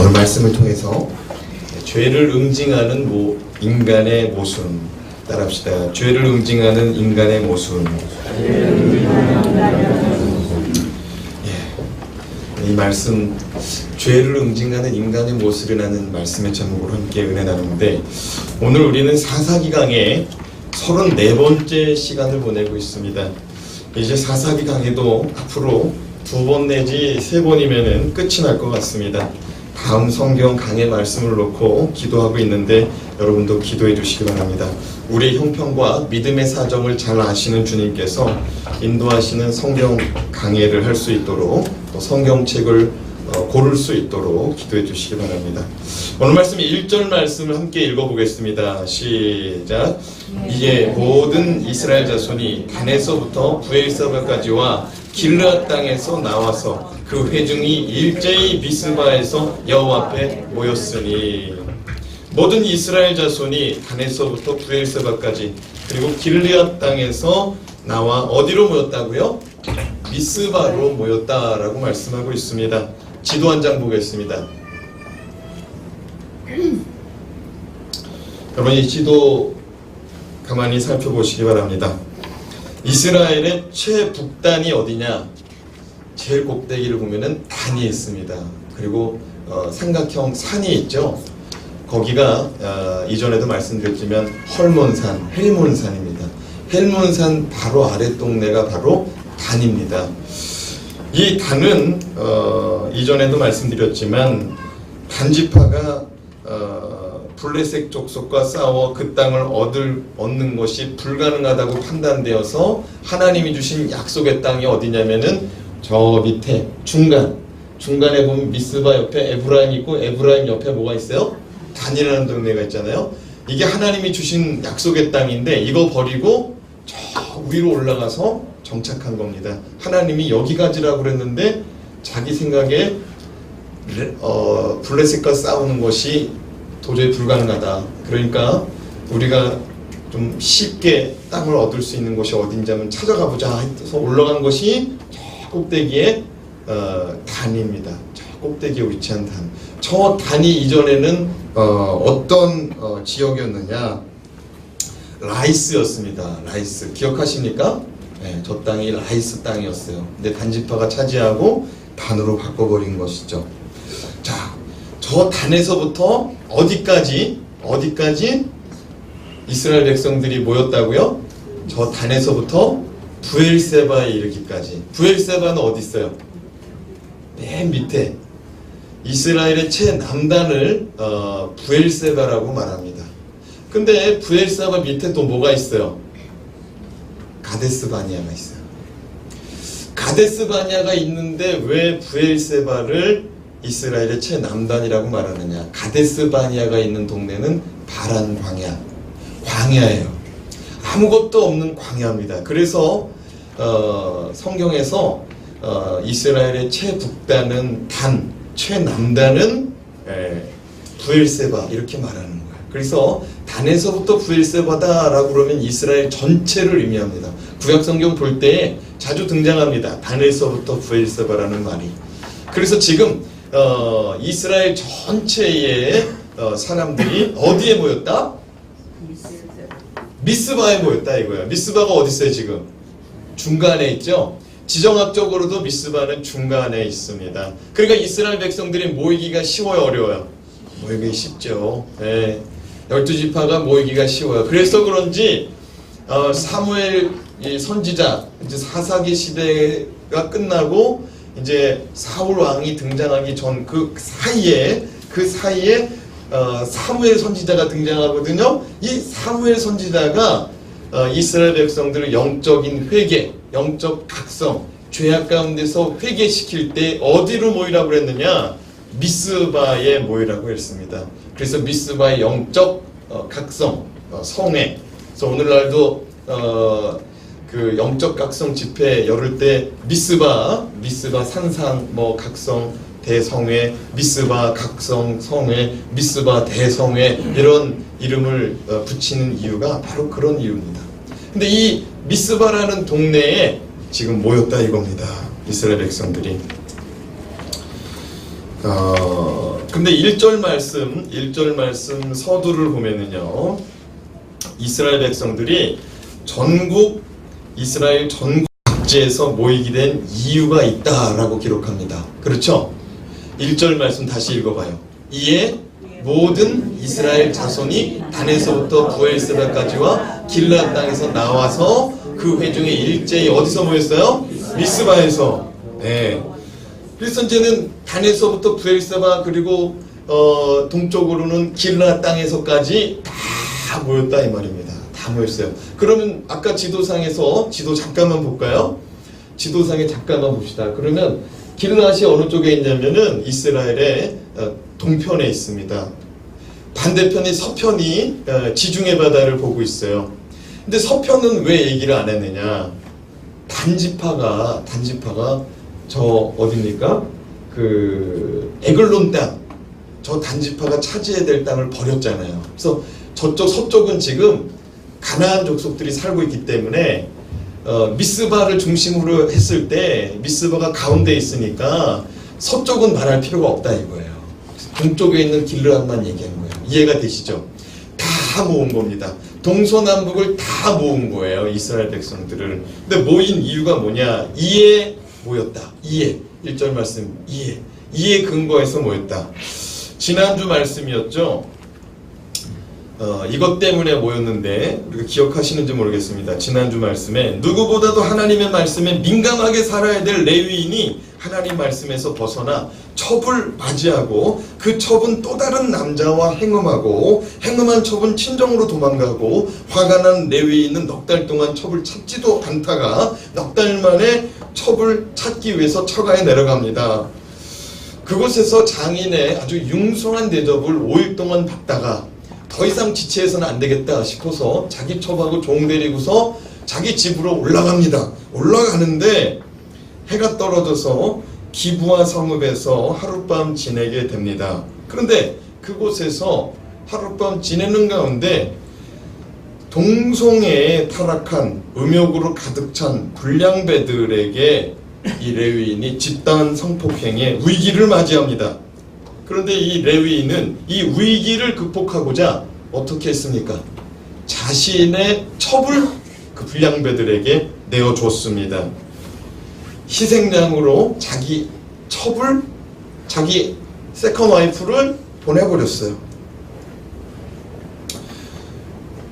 오늘 말씀을 통해서 죄를 응징하는 인간의 모순 따라합시다. 죄를 응징하는 인간의 모순. 이 말씀, 죄를 응징하는 인간의 모습이라는 말씀의 제목으로 함께 은혜 나누는데, 오늘 우리는 사사기강의 34번째 시간을 보내고 있습니다. 이제 사사기강에도 앞으로 2번 내지 3번이면 끝이 날 것 같습니다. 다음 성경 강의 말씀을 놓고 기도하고 있는데 여러분도 기도해 주시기 바랍니다. 우리의 형편과 믿음의 사정을 잘 아시는 주님께서 인도하시는 성경 강해를 할 수 있도록, 또 성경책을 고를 수 있도록 기도해 주시기 바랍니다. 오늘 말씀 1절 말씀을 함께 읽어보겠습니다. 시작. 이에 모든 이스라엘 자손이 단에서부터 브엘사바까지와 길르앗 땅에서 나와서 그 회중이 일제히 미스바에서 여호와 앞에 모였으니, 모든 이스라엘 자손이 단에서부터 브엘사바까지 그리고 길르앗 땅에서 나와 어디로 모였다고요? 미스바로 모였다라고 말씀하고 있습니다. 지도 한 장 보겠습니다. 여러분, 이 지도 가만히 살펴보시기 바랍니다. 이스라엘의 최북단이 어디냐? 제일 꼭대기를 보면은 단이 있습니다. 그리고 삼각형 산이 있죠. 거기가 이전에도 말씀드렸지만 헐몬산, 헬몬산입니다. 헬몬산 바로 아래 동네가 바로 단입니다. 이 단은 이전에도 말씀드렸지만 단지파가 블레셋 족속과 싸워 그 땅을 얻는 것이 불가능하다고 판단되어서 하나님이 주신 약속의 땅이 어디냐면은 저 밑에 중간에 보면 미스바 옆에 에브라임 있고, 에브라임 옆에 뭐가 있어요? 단이라는 동네가 있잖아요. 이게 하나님이 주신 약속의 땅인데 이거 버리고 저 위로 올라가서 정착한 겁니다. 하나님이 여기 가지라고 그랬는데 자기 생각에 블레셋과 싸우는 것이 도저히 불가능하다. 그러니까 우리가 좀 쉽게 땅을 얻을 수 있는 곳이 어딘지 한번 찾아가 보자 해서 올라간 것이 저 꼭대기에 단입니다. 저 꼭대기에 위치한 단. 저 단이 이전에는 어떤 지역이었느냐? 라이스였습니다. 라이스 기억하십니까? 네, 저 땅이 라이스 땅이었어요. 근데 단지파가 차지하고 단으로 바꿔버린 것이죠. 자, 저 단에서부터 어디까지 이스라엘 백성들이 모였다고요? 저 단에서부터 브엘세바에 이르기까지. 브엘세바는 어디 있어요? 맨 밑에. 이스라엘의 최남단을 브엘세바라고 말합니다. 근데 브엘세바 밑에 또 뭐가 있어요? 가데스 바니아가 있어요. 가데스 바니아가 있는데 왜 브엘세바를 이스라엘의 최남단이라고 말하느냐? 가데스 바니아가 있는 동네는 바란 광야예요. 아무것도 없는 광야입니다. 그래서 성경에서 이스라엘의 최북단은 단, 최남단은 브엘세바 이렇게 말하는 거예요. 그래서 단에서부터 브엘세바다라고 그러면 이스라엘 전체를 의미합니다. 구약성경 볼 때 자주 등장합니다. 단에서부터 브엘세바라는 말이. 그래서 지금 이스라엘 전체의 사람들이 어디에 모였다? 미스바에 모였다 이거야. 미스바가 어디 있어요 지금? 중간에 있죠. 지정학적으로도 미스바는 중간에 있습니다. 그러니까 이스라엘 백성들이 모이기가 쉬워요, 어려워요? 모이기 쉽죠. 네. 12지파가 모이기가 쉬워요. 그래서 그런지 사무엘 선지자, 이제 사사기 시대가 끝나고 이제 사울 왕이 등장하기 전 그 사이에 사무엘 선지자가 등장하거든요. 이 사무엘 선지자가 이스라엘 백성들을 영적인 회개, 영적 각성, 죄악 가운데서 회개시킬 때 어디로 모이라고 그랬느냐? 미스바에 모이라고 했습니다. 그래서 미스바의 영적 각성, 성회. 그래서 오늘날도 그 영적 각성 집회 열을 때 미스바 산상 각성 대성회, 미스바 각성 성회, 미스바 대성회 이런 이름을 붙이는 이유가 바로 그런 이유입니다. 근데 이 미스바라는 동네에 지금 모였다 이겁니다. 이스라엘 백성들이. 근데 1절 말씀 서두를 보면은요, 이스라엘 백성들이 이스라엘 전국 각지에서 모이게 된 이유가 있다라고 기록합니다. 그렇죠? 1절 말씀 다시 읽어봐요. 이에 모든 이스라엘 자손이 단에서부터 부엘세바까지와 길르앗 땅에서 나와서 그 회중에 일제히 어디서 모였어요? 미스바에서. 네. 그래서 이제는 단에서부터 부엘세바 그리고 동쪽으로는 길르앗 땅에서까지 다 모였다 이 말입니다. 다 모였어요. 그러면 아까 지도상에서 지도 잠깐만 볼까요? 지도상에 잠깐만 봅시다. 그러면 길르앗이 어느 쪽에 있냐면은 이스라엘의 동편에 있습니다. 반대편이 서편이 지중해 바다를 보고 있어요. 근데 서편은 왜 얘기를 안 했느냐? 단지파가 저 어딥니까? 그 에글론 땅, 저 단지파가 차지해야 될 땅을 버렸잖아요. 그래서 저쪽 서쪽은 지금 가나안 족속들이 살고 있기 때문에 미스바를 중심으로 했을 때 미스바가 가운데 있으니까 서쪽은 말할 필요가 없다 이거예요. 동쪽에 있는 길르앗만 얘기한 거예요. 이해가 되시죠? 다 모은 겁니다. 동서남북을 다 모은 거예요. 이스라엘 백성들을. 근데 모인 이유가 뭐냐? 이에 모였다. 이에 1절 말씀 이에 근거해서 모였다. 지난주 말씀이었죠. 이것 때문에 모였는데 우리가 기억하시는지 모르겠습니다. 지난주 말씀에 누구보다도 하나님의 말씀에 민감하게 살아야 될 레위인이 하나님 말씀에서 벗어나 첩을 맞이하고 그 첩은 또 다른 남자와 행음하고 행음한 첩은 친정으로 도망가고 화가 난 레위인은 넉 달 동안 첩을 찾지도 않다가 넉 달 만에 첩을 찾기 위해서 처가에 내려갑니다. 그곳에서 장인의 아주 융숭한 대접을 5일 동안 받다가 더 이상 지체해서는 안 되겠다 싶어서 자기 첩하고 종 데리고서 자기 집으로 올라갑니다. 올라가는데 해가 떨어져서 기부와 성읍에서 하룻밤 지내게 됩니다. 그런데 그곳에서 하룻밤 지내는 가운데 동성애에 타락한 음욕으로 가득 찬 불량배들에게 이 레위인이 집단 성폭행의 위기를 맞이합니다. 그런데 이 레위인은 이 위기를 극복하고자 어떻게 했습니까? 자신의 첩을 그 불량배들에게 내어줬습니다. 희생양으로 자기 첩을, 자기 세컨 와이프를 보내버렸어요.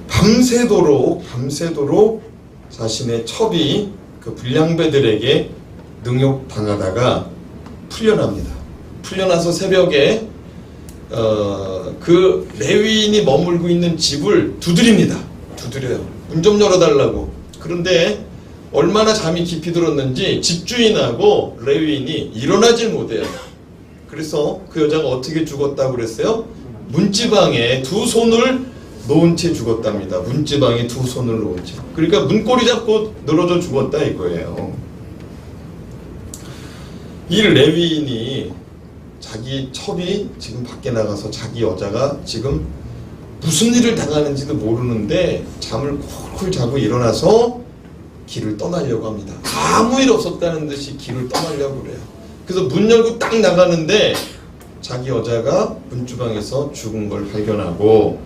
밤새도록 자신의 첩이 그 불량배들에게 능욕당하다가 풀려납니다. 풀려나서 새벽에 그 레위인이 머물고 있는 집을 두드립니다. 두드려요. 문 좀 열어달라고. 그런데 얼마나 잠이 깊이 들었는지 집주인하고 레위인이 일어나질 못해요. 그래서 그 여자가 어떻게 죽었다고 그랬어요? 문지방에 두 손을 놓은 채 죽었답니다. 문지방에 두 손을 놓은 채. 그러니까 문고리 잡고 늘어져 죽었다 이거예요. 이 레위인이 자기 첩이 지금 밖에 나가서 자기 여자가 지금 무슨 일을 당하는지도 모르는데 잠을 콜콜 자고 일어나서 길을 떠나려고 합니다. 아무 일 없었다는 듯이 길을 떠나려고 그래요. 그래서 문 열고 딱 나가는데 자기 여자가 문주방에서 죽은 걸 발견하고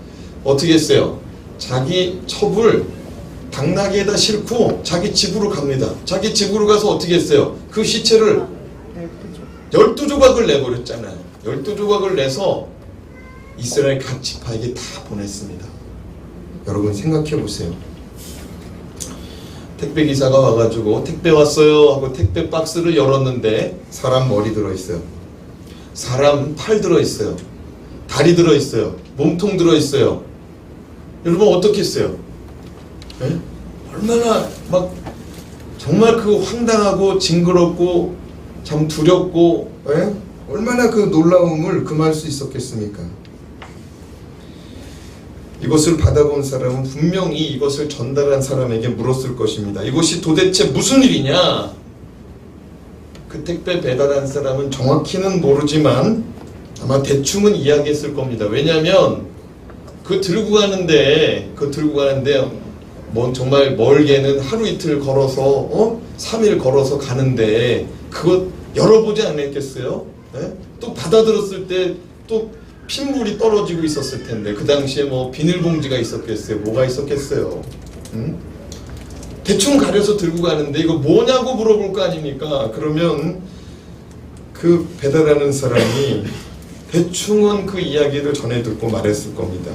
어떻게 했어요? 자기 첩을 당나귀에다 싣고 자기 집으로 갑니다. 자기 집으로 가서 어떻게 했어요? 그 시체를 12조각을 내버렸잖아요. 12조각을 내서 이스라엘 각 지파에게 다 보냈습니다. 여러분 생각해 보세요. 택배 기사가 와가지고 택배 왔어요 하고 택배 박스를 열었는데 사람 머리 들어있어요. 사람 팔 들어있어요. 다리 들어있어요. 몸통 들어있어요. 여러분 어떻게 했어요? 에? 얼마나 막 정말 그 황당하고 징그럽고 참 두렵고 에? 얼마나 그 놀라움을 금할 수 있었겠습니까? 이것을 받아본 사람은 분명히 이것을 전달한 사람에게 물었을 것입니다. 이것이 도대체 무슨 일이냐? 그 택배 배달한 사람은 정확히는 모르지만 아마 대충은 이야기했을 겁니다. 왜냐하면 그 들고 가는데 뭐 정말 멀게는 하루 이틀 걸어서 3일 걸어서 가는데 그것 열어보지 않았겠어요? 네? 또 받아들었을 때 또 핏물이 떨어지고 있었을 텐데 그 당시에 뭐 비닐봉지가 있었겠어요? 뭐가 있었겠어요? 응? 대충 가려서 들고 가는데 이거 뭐냐고 물어볼 거 아닙니까? 그러면 그 배달하는 사람이 대충은 그 이야기를 전해 듣고 말했을 겁니다.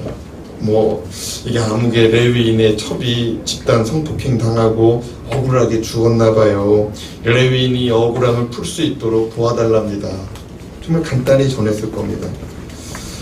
뭐 이게 아무개 레위인의 첩이 집단 성폭행 당하고 억울하게 죽었나 봐요. 레위인이 억울함을 풀 수 있도록 도와달랍니다. 정말 간단히 전했을 겁니다.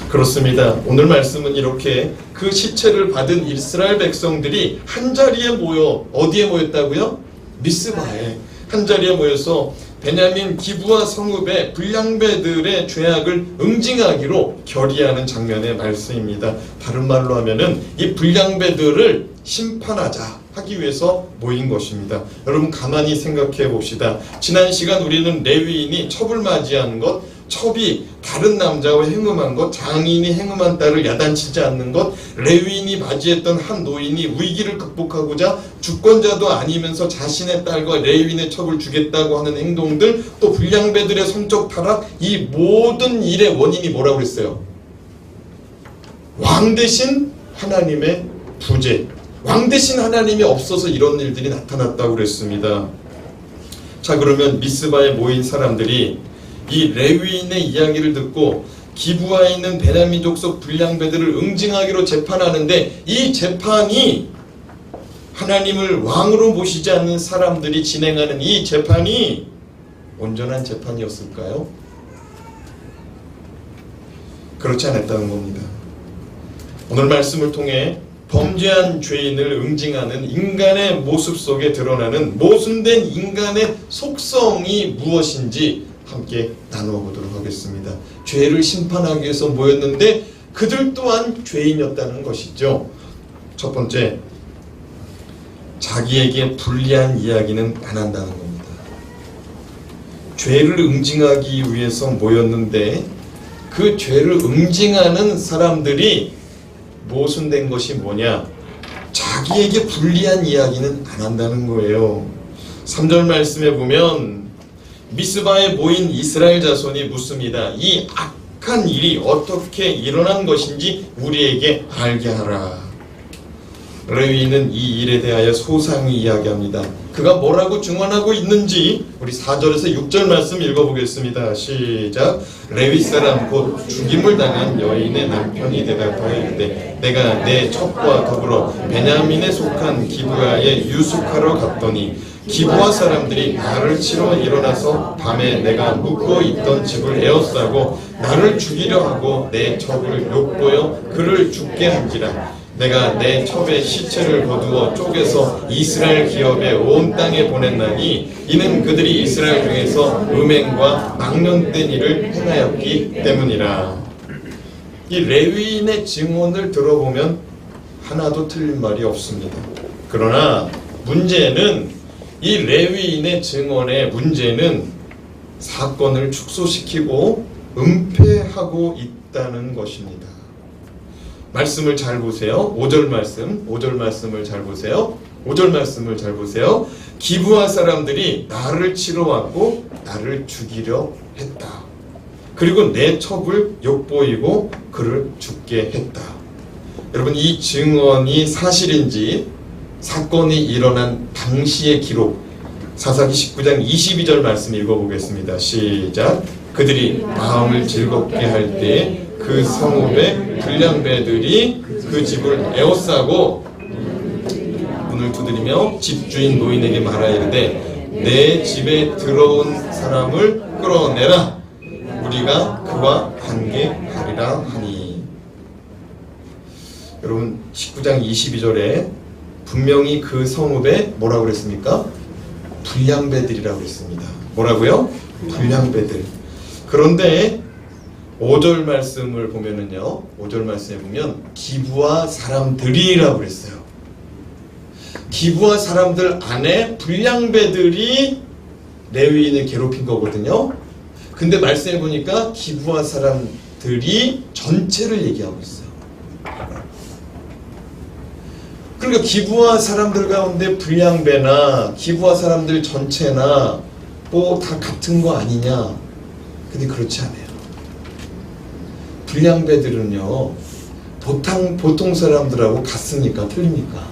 그렇습니다. 오늘 말씀은 이렇게 그 시체를 받은 이스라엘 백성들이 한자리에 모여 어디에 모였다고요? 미스바에 한자리에 모여서 베냐민 기브아 성읍의 불량배들의 죄악을 응징하기로 결의하는 장면의 말씀입니다. 다른 말로 하면은 이 불량배들을 심판하자 하기 위해서 모인 것입니다. 여러분 가만히 생각해 봅시다. 지난 시간 우리는 레위인이 첩을 맞이하는 것, 첩이 다른 남자와 행음한 것, 장인이 행음한 딸을 야단치지 않는 것, 레위인이 맞이했던 한 노인이 위기를 극복하고자 주권자도 아니면서 자신의 딸과 레위인의 첩을 주겠다고 하는 행동들, 또 불량배들의 성적 타락, 이 모든 일의 원인이 뭐라고 그랬어요? 왕 대신 하나님의 부재, 왕 대신 하나님이 없어서 이런 일들이 나타났다고 그랬습니다. 자, 그러면 미스바에 모인 사람들이 이 레위인의 이야기를 듣고 기브아에 있는 베냐민 족속 불량배들을 응징하기로 재판하는데, 이 재판이 하나님을 왕으로 모시지 않는 사람들이 진행하는 이 재판이 온전한 재판이었을까요? 그렇지 않았다는 겁니다. 오늘 말씀을 통해 범죄한 죄인을 응징하는 인간의 모습 속에 드러나는 모순된 인간의 속성이 무엇인지 함께 나누어 보도록 하겠습니다. 죄를 심판하기 위해서 모였는데 그들 또한 죄인이었다는 것이죠. 첫 번째, 자기에게 불리한 이야기는 안 한다는 겁니다. 죄를 응징하기 위해서 모였는데 그 죄를 응징하는 사람들이 모순된 것이 뭐냐? 자기에게 불리한 이야기는 안 한다는 거예요. 3절 말씀에 보면 미스바에 모인 이스라엘 자손이 묻습니다. 이 악한 일이 어떻게 일어난 것인지 우리에게 알게 하라. 레위인은 이 일에 대하여 소상히 이야기합니다. 그가 뭐라고 증언하고 있는지 우리 4절에서 6절 말씀 읽어보겠습니다. 시작. 레위 사람 곧 죽임을 당한 여인의 남편이 대답하여 이르되 내가 내 첩과 더불어 베냐민에 속한 기브아에 유숙하러 갔더니 기브아 사람들이 나를 치러 일어나서 밤에 내가 묵고 있던 집을 에워싸고 나를 죽이려 하고 내 첩을 욕보여 그를 죽게 한지라. 내가 내 첩의 시체를 거두어 쪼개서 이스라엘 기업의 온 땅에 보냈나니 이는 그들이 이스라엘 중에서 음행과 망령된 일을 행하였기 때문이라. 이 레위인의 증언을 들어보면 하나도 틀린 말이 없습니다. 그러나 문제는 이 레위인의 증언의 문제는 사건을 축소시키고 은폐하고 있다는 것입니다. 말씀을 잘 보세요. 5절 말씀을 잘 보세요. 5절 말씀을 잘 보세요. 기브아 사람들이 나를 치러 왔고 나를 죽이려 했다. 그리고 내 첩을 욕보이고 그를 죽게 했다. 여러분, 이 증언이 사실인지 사건이 일어난 당시의 기록, 사사기 19장 22절 말씀 읽어보겠습니다. 시작. 그들이 마음을 즐겁게 할 때 그 성읍의 불량배들이 그 집을 에워싸고 문을 두드리며 집주인 노인에게 말하이르되 내 집에 들어온 사람을 끌어내라. 우리가 그와 관계하리라 하니. 여러분, 19장 22절에 분명히 그 성읍에 뭐라고 그랬습니까? 불량배들이라고 했습니다. 뭐라고요? 불량배들. 그런데 5절 말씀을 보면은요, 5절 말씀에 보면 기브아 사람들이라고 그랬어요. 기브아 사람들 안에 불량배들이 레위인을 괴롭힌 거거든요. 근데 말씀해 보니까 기브아 사람들이 전체를 얘기하고 있어요. 그러니까 기브아 사람들 가운데 불량배나 기브아 사람들 전체나 뭐 다 같은 거 아니냐? 근데 그렇지 않아요. 불량배들은요, 보통 사람들하고 같습니까? 틀립니까?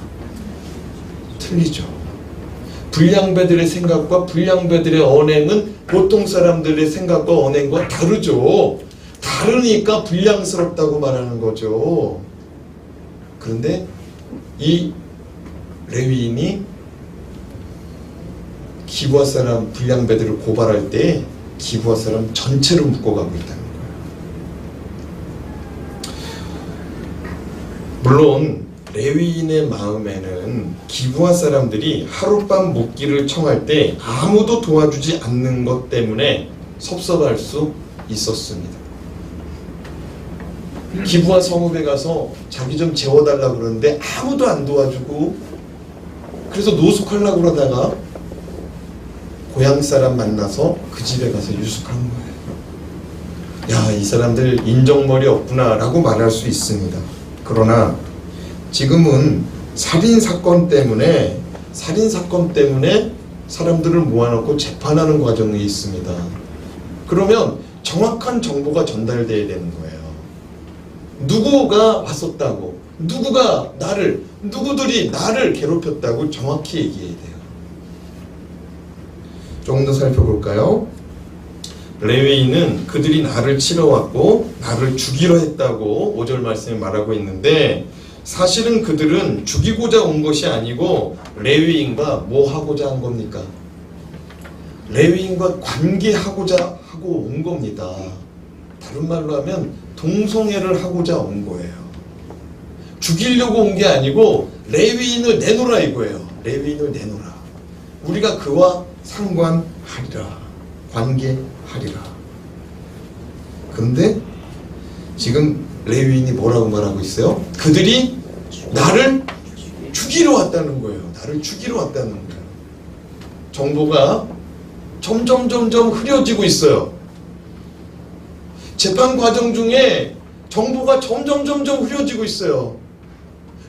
틀리죠. 불량배들의 생각과 불량배들의 언행은 보통 사람들의 생각과 언행과 다르죠. 다르니까 불량스럽다고 말하는 거죠. 그런데 이 레위인이 기브아 사람 불량배들을 고발할 때 기브아 사람 전체를 묶어가고 있다는 거예요. 물론 레위인의 마음에는 기브아 사람들이 하룻밤 묵기를 청할 때 아무도 도와주지 않는 것 때문에 섭섭할 수 있었습니다. 기브아 성읍에 가서 자기 좀 재워달라고 그러는데 아무도 안 도와주고, 그래서 노숙하려고 그러다가 고향 사람 만나서 그 집에 가서 유숙한 거예요. 야, 이 사람들 인정머리 없구나 라고 말할 수 있습니다. 그러나 지금은 살인사건 때문에 사람들을 모아놓고 재판하는 과정이 있습니다. 그러면 정확한 정보가 전달돼야 되는 거예요. 누구가 왔었다고, 누구들이 나를 괴롭혔다고 정확히 얘기해야 돼요. 조금 더 살펴볼까요? 레위인은 그들이 나를 치러 왔고 나를 죽이려 했다고 5절 말씀에 말하고 있는데, 사실은 그들은 죽이고자 온 것이 아니고 레위인과 뭐 하고자 한 겁니까? 레위인과 관계하고자 하고 온 겁니다. 다른 말로 하면 동성애를 하고자 온 거예요. 죽이려고 온 게 아니고 레위인을 내놓으라 이거예요. 레위인을 내놓으라. 우리가 그와 상관하리라. 관계하리라. 그런데 지금 레위인이 뭐라고 말하고 있어요? 그들이 나를 죽이러 왔다는 거예요. 나를 죽이러 왔다는 거예요. 정보가 점점 흐려지고 있어요. 재판 과정 중에 정보가 점점 흐려지고 있어요.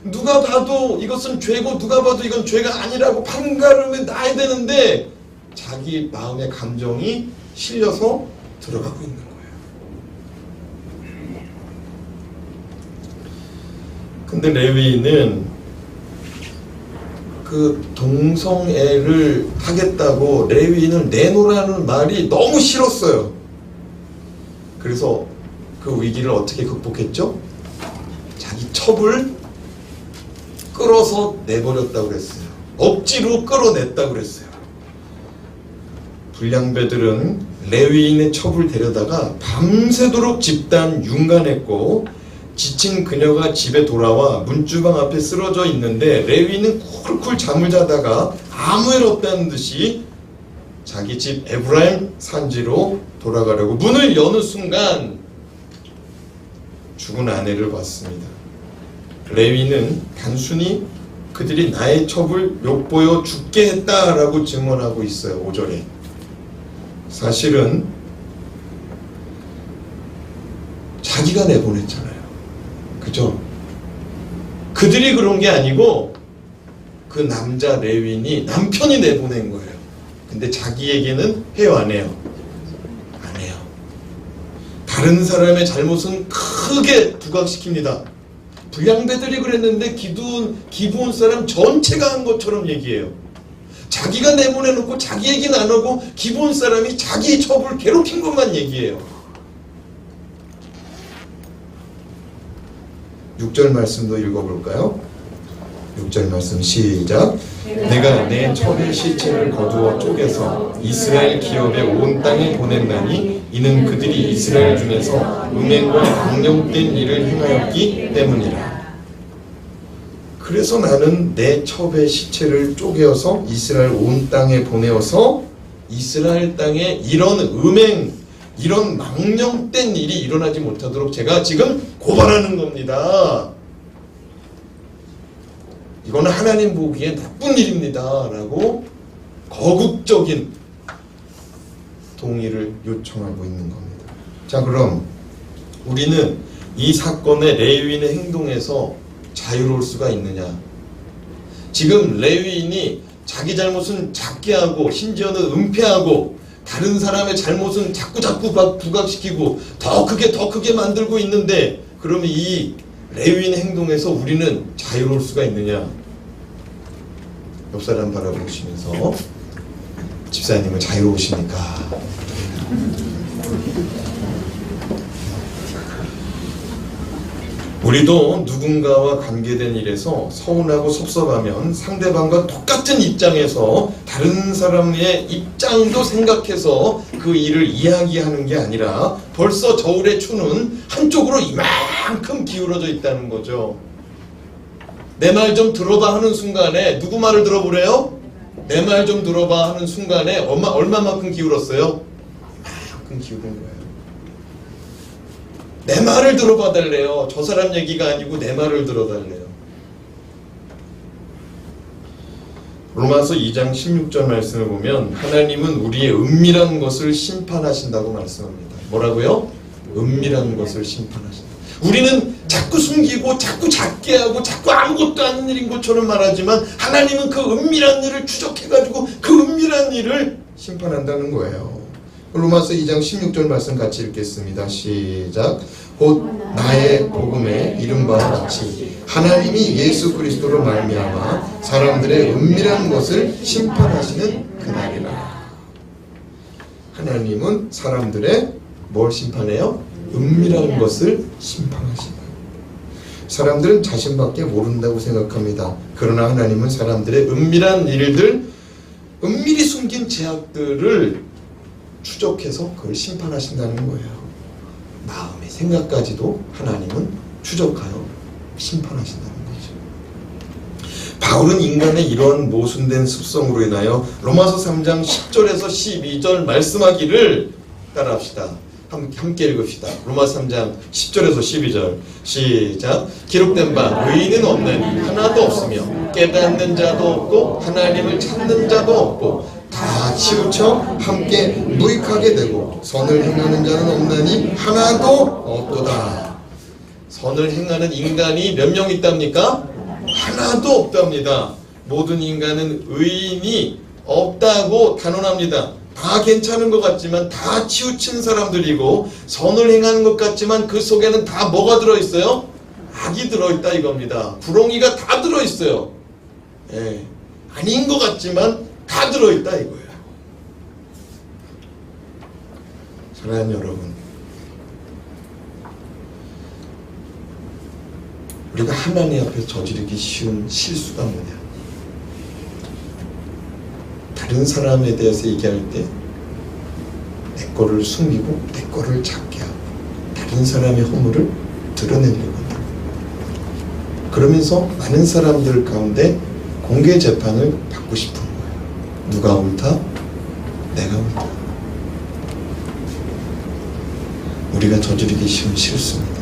누가 봐도 이것은 죄고 누가 봐도 이건 죄가 아니라고 판가름에 놔야 되는데 자기 마음의 감정이 실려서 들어가고 있는 거예요. 근데 레위인은 그 동성애를 하겠다고 레위인을 내놓으라는 말이 너무 싫었어요. 그래서 그 위기를 어떻게 극복했죠? 자기 첩을 끌어서 내버렸다고 그랬어요. 억지로 끌어냈다고 그랬어요. 불량배들은 레위인의 첩을 데려다가 밤새도록 집단 융간했고, 지친 그녀가 집에 돌아와 문주방 앞에 쓰러져 있는데 레위인은 쿨쿨 잠을 자다가 아무 일 없다는 듯이 자기 집 에브라임 산지로 돌아가려고 문을 여는 순간 죽은 아내를 봤습니다. 레위인은 단순히 그들이 나의 첩을 욕보여 죽게 했다라고 증언하고 있어요. 5절에. 사실은 자기가 내보냈잖아요. 그죠? 그들이 그런 게 아니고 그 남자 레위인이 남편이 내보낸 거예요. 근데 자기에게는 해요, 안 해요? 안 해요. 다른 사람의 잘못은 크게 부각시킵니다. 불량배들이 그랬는데 기브온 사람 전체가 한 것처럼 얘기해요. 자기가 내보내놓고 자기 얘기는 안 하고 기브온 사람이 자기 첩을 괴롭힌 것만 얘기해요. 6절 말씀도 읽어볼까요? 6절 말씀 시작. 내가 내 첩의 시체를 거두어 쪼개서 이스라엘 기업의 온 땅에 보냈나니 이는 그들이 이스라엘 중에서 음행과 강령된 일을 행하였기 때문이라. 그래서 나는 내 첩의 시체를 쪼개어서 이스라엘 온 땅에 보내어서 이스라엘 땅에 이런 음행, 이런 망령된 일이 일어나지 못하도록 제가 지금 고발하는 겁니다. 이거는 하나님 보기에 나쁜 일입니다 라고 거국적인 동의를 요청하고 있는 겁니다. 자, 그럼 우리는 이 사건의 레위인의 행동에서 자유로울 수가 있느냐? 지금 레위인이 자기 잘못은 작게 하고 심지어는 은폐하고 다른 사람의 잘못은 자꾸 부각시키고 더 크게 만들고 있는데, 그러면 이 레위인 행동에서 우리는 자유로울 수가 있느냐? 옆 사람 바라보시면서 집사님은 자유로우십니까? 우리도 누군가와 관계된 일에서 서운하고 섭섭하면 상대방과 똑같은 입장에서 다른 사람의 입장도 생각해서 그 일을 이야기하는 게 아니라 벌써 저울의 추는 한쪽으로 이만큼 기울어져 있다는 거죠. 내 말 좀 들어봐 하는 순간에 누구 말을 들어보래요? 내 말 좀 들어봐 하는 순간에 얼마만큼 기울었어요? 이만큼 기울은 거예요. 내 말을 들어봐 달래요. 저 사람 얘기가 아니고 내 말을 들어달래요. 로마서 2장 16절 말씀을 보면 하나님은 우리의 은밀한 것을 심판하신다고 말씀합니다. 뭐라고요? 은밀한 것을 심판하신다. 우리는 자꾸 숨기고 자꾸 작게 하고 자꾸 아무것도 아닌 일인 것처럼 말하지만 하나님은 그 은밀한 일을 추적해가지고 그 은밀한 일을 심판한다는 거예요. 로마서 2장 16절 말씀 같이 읽겠습니다. 시작. 곧 나의 복음에 이른 바와 같이 하나님이 예수 그리스도로 말미암아 사람들의 은밀한 것을 심판하시는 그날이라. 하나님은 사람들의 뭘 심판해요? 은밀한 것을 심판하신다. 사람들은 자신밖에 모른다고 생각합니다. 그러나 하나님은 사람들의 은밀한 일들, 은밀히 숨긴 죄악들을 추적해서 그걸 심판하신다는 거예요. 마음의 생각까지도 하나님은 추적하여 심판하신다는 거죠. 바울은 인간의 이런 모순된 습성으로 인하여 로마서 3장 10절에서 12절 말씀하기를 따라합시다. 함께 읽읍시다. 로마서 3장 10절에서 12절 시작. 기록된 바 의인은 없나니 하나도 없으며 깨닫는 자도 없고 하나님을 찾는 자도 없고 다 치우쳐 함께 무익하게 되고 선을 행하는 자는 없나니 하나도 없도다. 선을 행하는 인간이 몇 명 있답니까? 하나도 없답니다. 모든 인간은 의인이 없다고 단언합니다. 다 괜찮은 것 같지만 다 치우친 사람들이고 선을 행하는 것 같지만 그 속에는 다 뭐가 들어있어요? 악이 들어있다 이겁니다. 불옹이가 다 들어있어요. 아닌 것 같지만 다 들어있다 이거예요. 사랑하는 여러분, 우리가 하나님 앞에 저지르기 쉬운 실수가 뭐냐? 다른 사람에 대해서 얘기할 때 내 거를 숨기고 내 거를 작게 하고 다른 사람의 허물을 드러내려고 한다. 그러면서 많은 사람들 가운데 공개 재판을 받고 싶은 거예요. 누가 옳다? 내가 옳다. 우리가 저지르기 쉬운 실수입니다.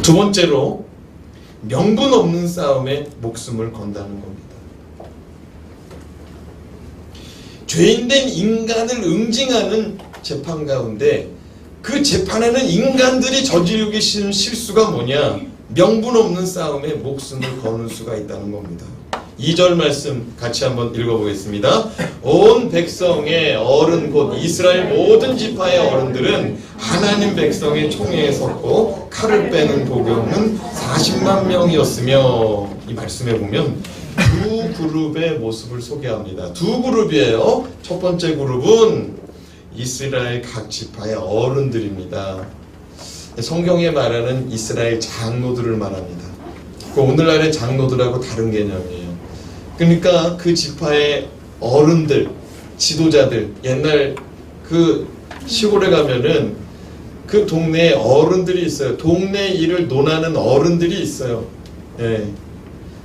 두 번째로 명분 없는 싸움에 목숨을 건다는 겁니다. 죄인된 인간을 응징하는 재판 가운데 그 재판에는 인간들이 저지르기 쉬운 실수가 뭐냐? 명분 없는 싸움에 목숨을 거는 수가 있다는 겁니다. 2절 말씀 같이 한번 읽어보겠습니다. 온 백성의 어른 곧 이스라엘 모든 지파의 어른들은 하나님 백성의 총회에 섰고 칼을 빼는 도병은 40만 명이었으며, 이 말씀에 보면 두 그룹의 모습을 소개합니다. 두 그룹이에요. 첫 번째 그룹은 이스라엘 각 지파의 어른들입니다. 성경에 말하는 이스라엘 장로들을 말합니다. 오늘날의 장로들하고 다른 개념이에요. 그러니까 그 지파의 어른들, 지도자들, 옛날 그 시골에 가면은 그 동네에 어른들이 있어요. 동네 일을 논하는 어른들이 있어요.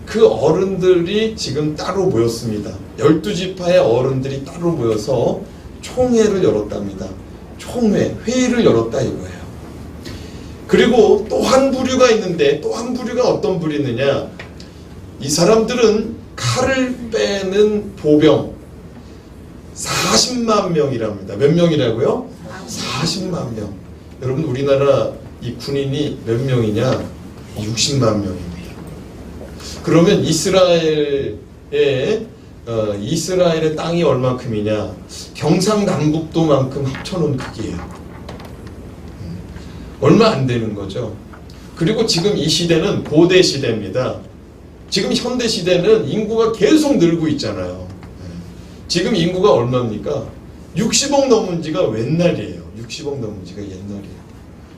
그 어른들이 지금 따로 모였습니다. 12지파의 어른들이 따로 모여서 총회를 열었답니다. 총회, 회의를 열었다 이거예요. 그리고 또 한 부류가 있는데, 또 한 부류가 어떤 부류느냐? 이 사람들은 칼을 빼는 보병 40만 명이랍니다. 몇 명이라고요? 40만 명. 여러분, 우리나라 이 군인이 몇 명이냐? 60만 명입니다. 그러면 이스라엘의 이스라엘의 땅이 얼마큼이냐? 경상남북도만큼 합쳐놓은 크기예요. 얼마 안 되는 거죠. 그리고 지금 이 시대는 고대 시대입니다. 지금 현대 시대는 인구가 계속 늘고 있잖아요. 지금 인구가 얼마입니까? 60억 넘은 지가 웬날이에요. 60억 넘은 지가 옛날이에요.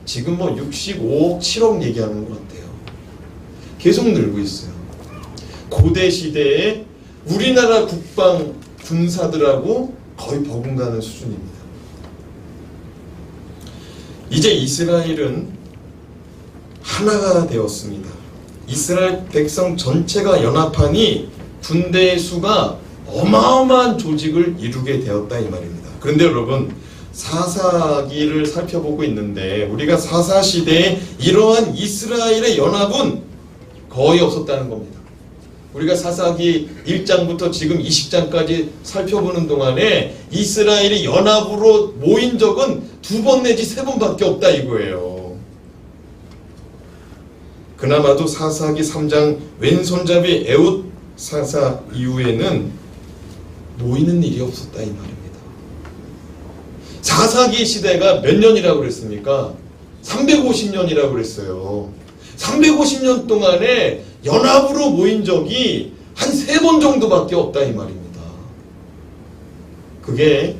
지금 뭐 65억, 7억 얘기하는 것 같아요. 계속 늘고 있어요. 고대 시대에 우리나라 국방 군사들하고 거의 버금가는 수준입니다. 이제 이스라엘은 하나가 되었습니다. 이스라엘 백성 전체가 연합하니 군대의 수가 어마어마한 조직을 이루게 되었다 이 말입니다. 그런데 여러분, 사사기를 살펴보고 있는데 우리가 사사시대에 이러한 이스라엘의 연합은 거의 없었다는 겁니다. 우리가 사사기 1장부터 지금 20장까지 살펴보는 동안에 이스라엘이 연합으로 모인 적은 2번 내지 3번밖에 없다 이거예요. 그나마도 사사기 3장 왼손잡이 에웃 사사 이후에는 모이는 일이 없었다 이 말입니다. 사사기 시대가 몇 년이라고 그랬습니까? 350년이라고 그랬어요. 350년 동안에 연합으로 모인 적이 한 3번 정도밖에 없다 이 말입니다. 그게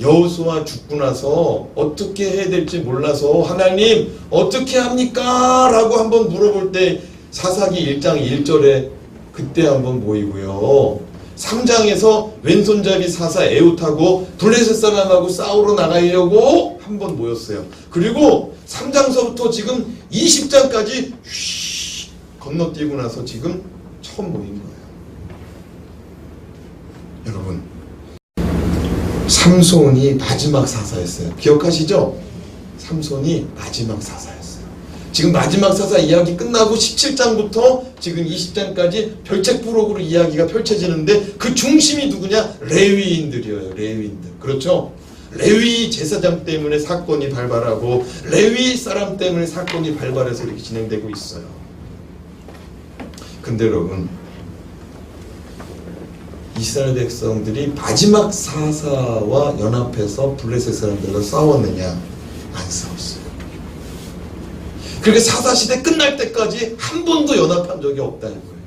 여호수아 죽고 나서 어떻게 해야 될지 몰라서 하나님 어떻게 합니까? 라고 한번 물어볼 때 사사기 1장 1절에 그때 한번 모이고요. 3장에서 왼손잡이 사사 에웃하고 블레셋 사람하고 싸우러 나가려고 한번 모였어요. 그리고 3장서부터 지금 20장까지 건너뛰고 나서 지금 처음 모인 거예요. 여러분, 삼손이 마지막 사사였어요. 기억하시죠? 삼손이 마지막 사사였어요. 지금 마지막 사사 이야기 끝나고 17장부터 지금 20장까지 별책부록으로 이야기가 펼쳐지는데 그 중심이 누구냐? 레위인들이에요. 레위인들. 그렇죠? 레위 제사장 때문에 사건이 발발하고 레위 사람 때문에 사건이 발발해서 이렇게 진행되고 있어요. 근데 여러분, 이스라엘 백성들이 마지막 사사와 연합해서 블레셋 사람들과 싸웠느냐? 안 싸웠어요. 그렇게 사사시대 끝날 때까지 한 번도 연합한 적이 없다 이거예요.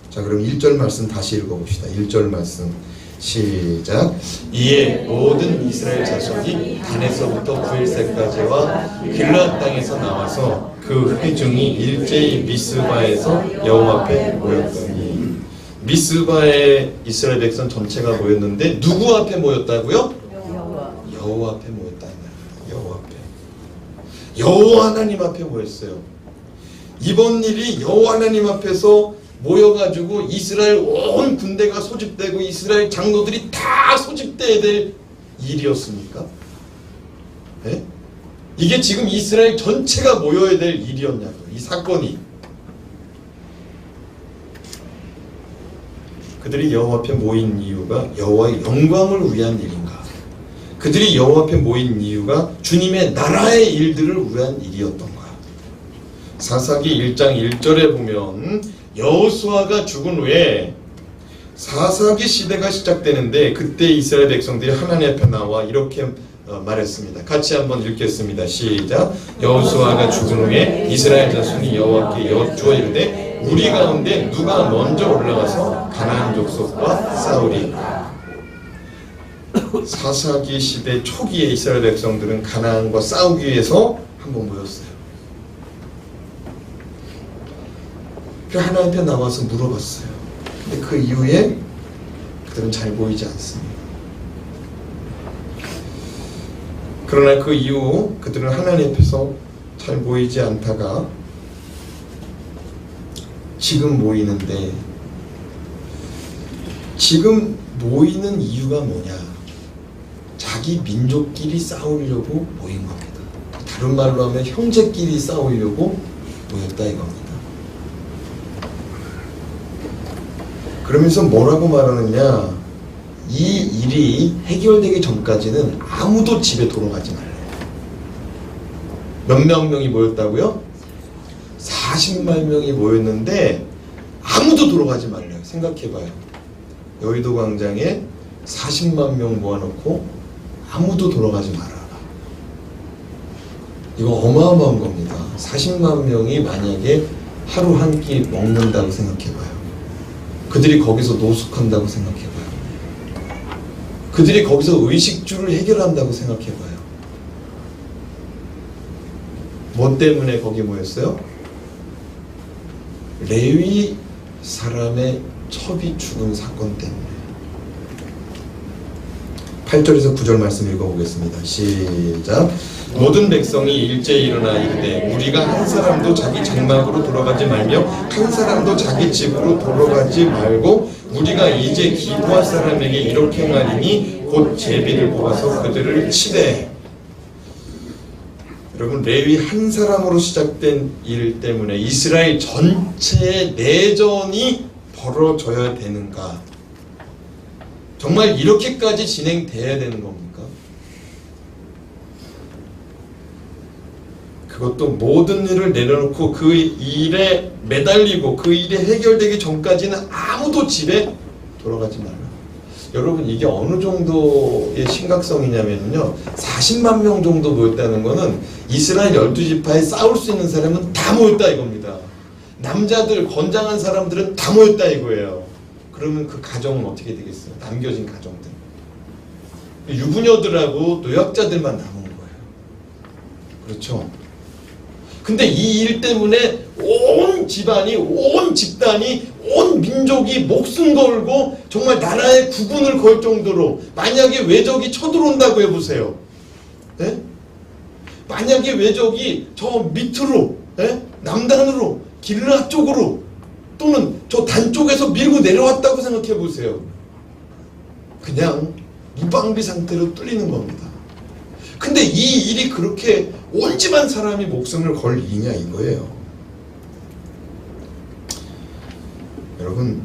자, 그럼 1절 말씀 다시 읽어봅시다. 1절 말씀 시작. 이에 모든 이스라엘 자손이 단에서부터 부엘세까지와 길르앗 땅에서 나와서 그 회중이 일제히 미스바에서 여호와 앞에 모였더니, 미스바에 이스라엘 백성 전체가 모였는데 누구 앞에 모였다고요? 여호와 앞에 모였다. 여호와 앞에. 여호와 하나님 앞에 모였어요. 이번 일이 여호와 하나님 앞에서 모여가지고 이스라엘 온 군대가 소집되고 이스라엘 장로들이 다 소집돼야 될 일이었습니까? 네? 이게 지금 이스라엘 전체가 모여야 될 일이었냐고요. 이 사건이. 그들이 여호와 앞에 모인 이유가 여호와의 영광을 위한 일인가? 그들이 여호와 앞에 모인 이유가 주님의 나라의 일들을 위한 일이었던가? 사사기 1장 1절에 보면 여호수아가 죽은 후에 사사기 시대가 시작되는데 그때 이스라엘 백성들이 하나님 앞에 나와 이렇게 말했습니다. 같이 한번 읽겠습니다. 시작. 여호수아가 죽은 후에 이스라엘 자손이 여호와께 여쭈어 이르되 우리 가운데 누가 먼저 올라가서 가나안 족속과 싸우리까? 사사기 시대 초기에 이스라엘 백성들은 가나안과 싸우기 위해서 한번 모였어요. 그 하나님 앞에 나와서 물어봤어요. 근데 그 이후에 그들은 잘 보이지 않습니다. 그러나 그 이후 그들은 하나님 앞에서 잘 보이지 않다가 지금 모이는데, 지금 모이는 이유가 뭐냐? 자기 민족끼리 싸우려고 모인 겁니다. 다른 말로 하면 형제끼리 싸우려고 모였다 이겁니다. 그러면서 뭐라고 말하느냐? 이 일이 해결되기 전까지는 아무도 집에 돌아가지 말래요. 몇몇 명이 모였다고요? 40만 명이 모였는데 아무도 돌아가지 말래요. 생각해봐요. 여의도 광장에 40만 명 모아놓고 아무도 돌아가지 말아라. 이거 어마어마한 겁니다. 40만 명이 만약에 하루 한 끼 먹는다고 생각해봐요. 그들이 거기서 노숙한다고 생각해봐요. 그들이 거기서 의식주를 해결한다고 생각해봐요. 뭐 때문에 거기 모였어요? 레위 사람의 첩이 죽은 사건 때문에. 8절에서 9절 말씀 읽어보겠습니다. 시작. 모든 백성이 일제히 일어나 이르되 우리가 한 사람도 자기 장막으로 돌아가지 말며 한 사람도 자기 집으로 돌아가지 말고 우리가 이제 기브아 사람에게 이렇게 행하리니 곧 제비를 뽑아서 그들을 치되. 여러분, 레위 한 사람으로 시작된 일 때문에 이스라엘 전체의 내전이 벌어져야 되는가? 정말 이렇게까지 진행돼야 되는 겁니까? 그것도 모든 일을 내려놓고 그 일에 매달리고 그 일이 해결되기 전까지는 아무도 집에 돌아가지 말라. 여러분, 이게 어느 정도의 심각성이냐면요, 40만 명 정도 모였다는 거는 이스라엘 12지파에 싸울 수 있는 사람은 다 모였다 이겁니다. 남자들, 건장한 사람들은 다 모였다 이거예요. 그러면 그 가정은 어떻게 되겠어요? 남겨진 가정들. 유부녀들하고 노약자들만 남은 거예요. 그렇죠? 근데 이 일 때문에 온 집안이, 온 집단이, 온 민족이 목숨 걸고 정말 나라의 구분을 걸 정도로, 만약에 외적이 쳐들어온다고 해보세요. 네? 만약에 외적이 저 밑으로, 네? 남단으로, 길라 쪽으로 또는 저 단 쪽에서 밀고 내려왔다고 생각해 보세요. 그냥 무방비 상태로 뚫리는 겁니다. 근데 이 일이 그렇게 온 집안 사람이 목숨을 걸 일이냐 이거예요. 여러분,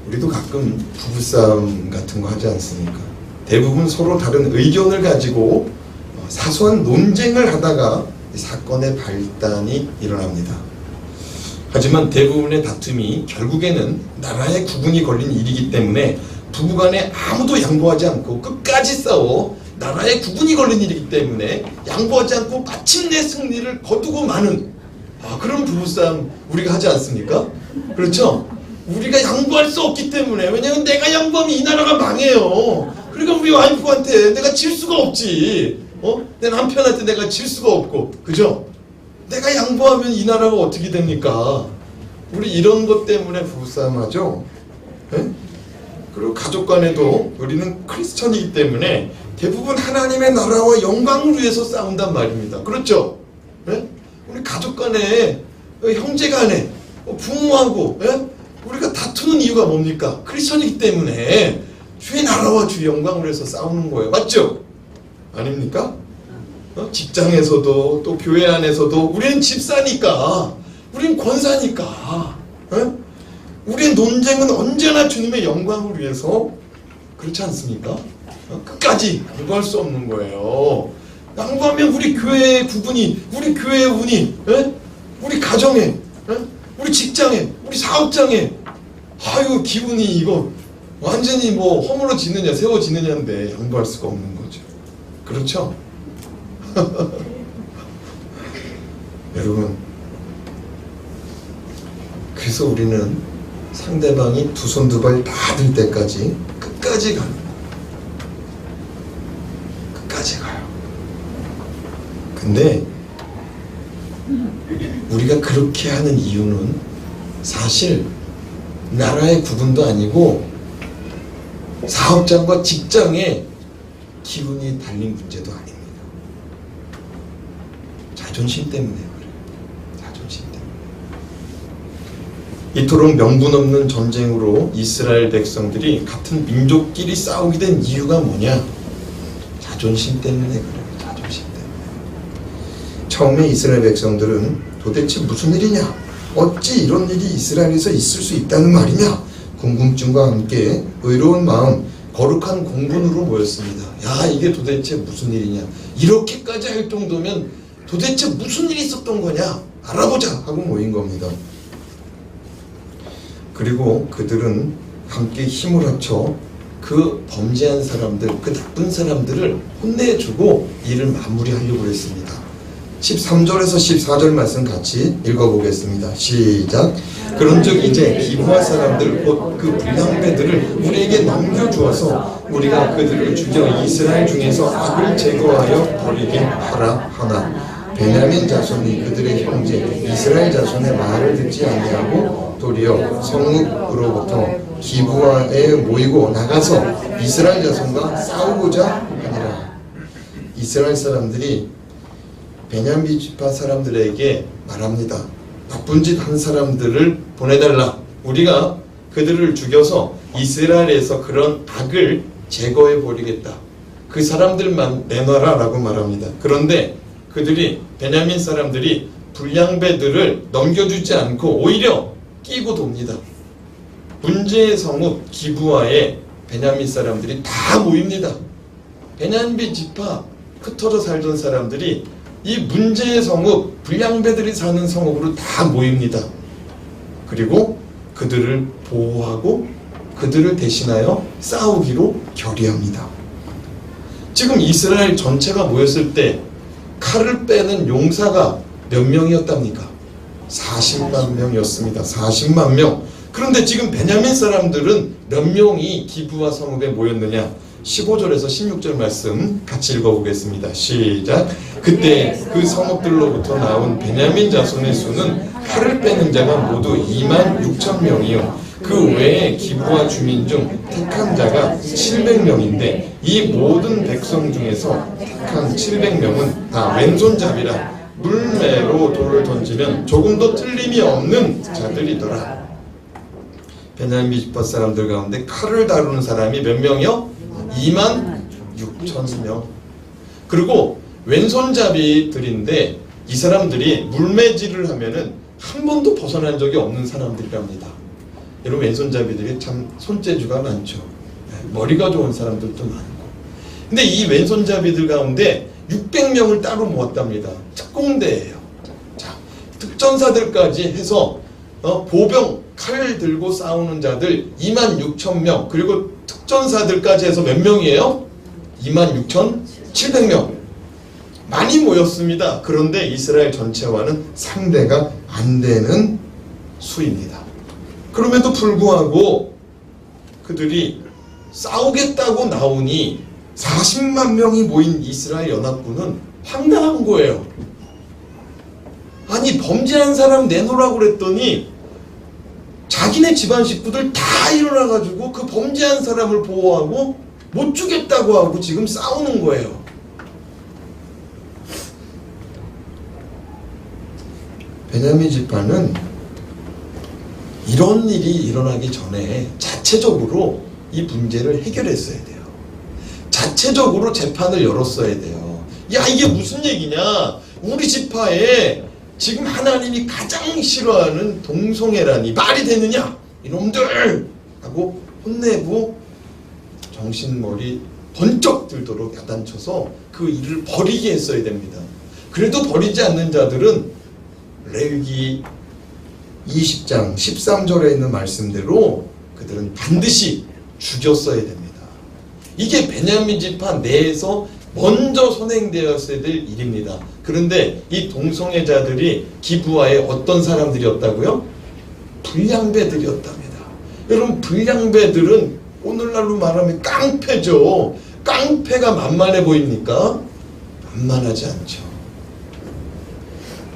우리도 가끔 부부싸움 같은 거 하지 않습니까? 대부분 서로 다른 의견을 가지고 사소한 논쟁을 하다가 사건의 발단이 일어납니다. 하지만 대부분의 다툼이 결국에는 나라의 구분이 걸린 일이기 때문에 부부간에 아무도 양보하지 않고 끝까지 싸워 나라의 구분이 걸린 일이기 때문에 양보하지 않고 마침내 승리를 거두고 마는 그런 부부싸움 우리가 하지 않습니까? 그렇죠? 우리가 양보할 수 없기 때문에, 왜냐면 내가 양보하면 이 나라가 망해요. 그러니까 우리 와이프한테 내가 질 수가 없지. 내 남편한테 내가 질 수가 없고, 그죠? 내가 양보하면 이 나라가 어떻게 됩니까? 우리 이런 것 때문에 부부싸움 하죠? 네? 그리고 가족 간에도 우리는 크리스천이기 때문에 대부분 하나님의 나라와 영광을 위해서 싸운단 말입니다. 그렇죠? 네? 우리 가족 간에, 형제 간에, 부모하고, 네? 우리가 다투는 이유가 뭡니까? 크리스천이기 때문에 주의 나라와 주의 영광을 위해서 싸우는 거예요. 맞죠? 아닙니까? 직장에서도 또 교회 안에서도 우리는 집사니까, 우리는 권사니까, 우리의 논쟁은 언제나 주님의 영광을 위해서, 그렇지 않습니까? 끝까지 양보할 수 없는 거예요. 양보하면 우리 교회의 구분이, 우리 교회의 운이, 우리 가정에, 우리 직장에, 우리 사업장에, 아유 기분이 이거 완전히 뭐 허물어지느냐 세워지느냐인데 양보할 수가 없는 거죠. 그렇죠? 여러분, 그래서 우리는 상대방이 두 손 두 발 다 들 때까지 끝까지 갑니다. 끝까지 가요. 근데 우리가 그렇게 하는 이유는 사실 나라의 구분도 아니고 사업장과 직장의 기운이 달린 문제도 아닙니다. 자존심 때문에 그래요. 자존심 때문에. 이토록 명분 없는 전쟁으로 이스라엘 백성들이 같은 민족끼리 싸우게 된 이유가 뭐냐? 자존심 때문에 그래요. 자존심 때문에. 처음에 이스라엘 백성들은 도대체 무슨 일이냐? 어찌 이런 일이 이스라엘에서 있을 수 있다는 말이냐? 궁금증과 함께 의로운 마음, 거룩한 공분으로 모였습니다. 야, 이게 도대체 무슨 일이냐? 이렇게까지 할 정도면 도대체 무슨 일이 있었던 거냐? 알아보자 하고 모인 겁니다. 그리고 그들은 함께 힘을 합쳐 그 범죄한 사람들, 그 나쁜 사람들을 혼내주고 일을 마무리하려고 했습니다. 13절에서 14절 말씀 같이 읽어보겠습니다. 시작. 그런즉 이제 기브아 사람들 곧 그 불량배들을 우리에게 넘겨주어서 우리가 그들을 죽여 이스라엘 중에서 악을 제거하여 버리게 하라 하나 베냐민 자손이 그들의 형제 이스라엘 자손의 말을 듣지 아니하고 도리어 성읍으로부터 기브아에 모이고 나가서 이스라엘 자손과 싸우고자 하니라. 이스라엘 사람들이 베냐민 지파 사람들에게 말합니다. 나쁜 짓 한 사람들을 보내달라. 우리가 그들을 죽여서 이스라엘에서 그런 악을 제거해 버리겠다. 그 사람들만 내놔라 라고 말합니다. 그런데 그들이 베냐민 사람들이 불량배들을 넘겨주지 않고 오히려 끼고 돕니다. 문제의 성읍 기브아에 베냐민 사람들이 다 모입니다. 베냐민 지파 흩어져 살던 사람들이 이 문제의 성읍 불량배들이 사는 성읍으로 다 모입니다. 그리고 그들을 보호하고 그들을 대신하여 싸우기로 결의합니다. 지금 이스라엘 전체가 모였을 때 칼을 빼는 용사가 몇 명이었답니까? 40만 명이었습니다. 40만 명. 그런데 지금 베냐민 사람들은 몇 명이 기브아 성읍에 모였느냐? 15절에서 16절 말씀 같이 읽어보겠습니다. 시작. 그때 그 성읍들로부터 나온 베냐민 자손의 수는 칼을 빼는 자가 모두 26,000명이요 그 외에 기브아 주민 중 택한 자가 700명인데 이 모든 백성 중에서 택한 700명은 다 왼손잡이라 물매로 돌을 던지면 조금도 틀림이 없는 자들이더라. 베냐민 지파 사람들 가운데 칼을 다루는 사람이 몇 명이요? 26,000명. 그리고 왼손잡이들인데 이 사람들이 물매질을 하면은 한 번도 벗어난 적이 없는 사람들이랍니다. 여러분 왼손잡이들이 참 손재주가 많죠. 머리가 좋은 사람들도 많고. 근데 이 왼손잡이들 가운데 600명을 따로 모았답니다. 특공대예요. 자, 특전사들까지 해서 보병 칼을 들고 싸우는 자들 26,000명 그리고 특전사들까지 해서 몇 명이에요? 26,700명. 많이 모였습니다. 그런데 이스라엘 전체와는 상대가 안 되는 수입니다. 그럼에도 불구하고 그들이 싸우겠다고 나오니 40만 명이 모인 이스라엘 연합군은 황당한 거예요. 아니 범죄한 사람 내놓으라고 그랬더니 자기네 집안 식구들 다 일어나가지고 그 범죄한 사람을 보호하고 못 주겠다고 하고 지금 싸우는 거예요. 베냐민 지파는 이런 일이 일어나기 전에 자체적으로 이 문제를 해결했어야 돼요. 자체적으로 재판을 열었어야 돼요. 야 이게 무슨 얘기냐? 우리 지파에 지금 하나님이 가장 싫어하는 동성애라니 말이 되느냐? 이놈들! 하고 혼내고 정신머리 번쩍 들도록 야단쳐서 그 일을 버리게 했어야 됩니다. 그래도 버리지 않는 자들은 레위기 20장 13절에 있는 말씀대로 그들은 반드시 죽였어야 됩니다. 이게 베냐민 지파 내에서 먼저 선행되었어야 될 일입니다. 그런데 이 동성애자들이 기브아에 어떤 사람들이었다고요? 불량배들이었답니다. 여러분 불량배들은 오늘날로 말하면 깡패죠. 깡패가 만만해 보입니까? 만만하지 않죠.